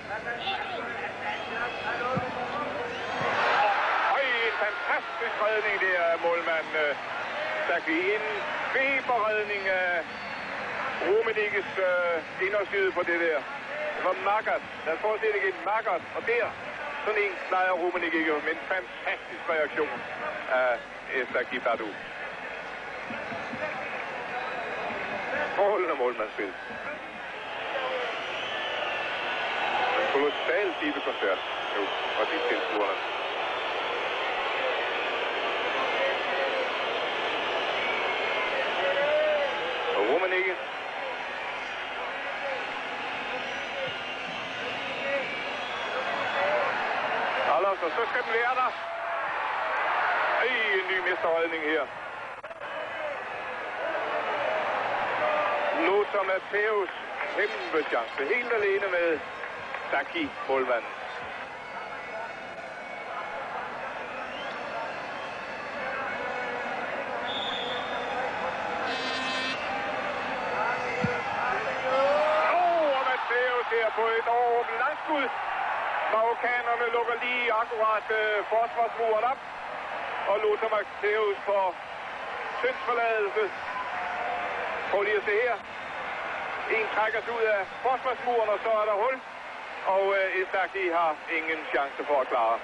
En fantastisk redning der af målmand Saki. En feberredning af Rummenigges inderside på det der. Det var Magath. Lad os prøve at se det igen. Magath. Og der, sådan en plejer Rummenigge ikke, men en fantastisk reaktion af Saki Badu. Forholdende målmandsspil. En kolossal koncert nu fra de tilskuerne. Og Rummenigge. Og så skal den være der. En ny mesterredning her. Lothar Matthäus, kæmpe chance. Helt alene med Saki, målmanden. Og Matthäus her på et overåbent langskud. Marokkanerne lukker lige akkurat forsvarsmuren op, og Lothar Matthäus får syndsforladelse. Prøv lige at se her. En trækker sig ud af forsvarsmuren, og så er der hul, og Saki har ingen chance for at klare.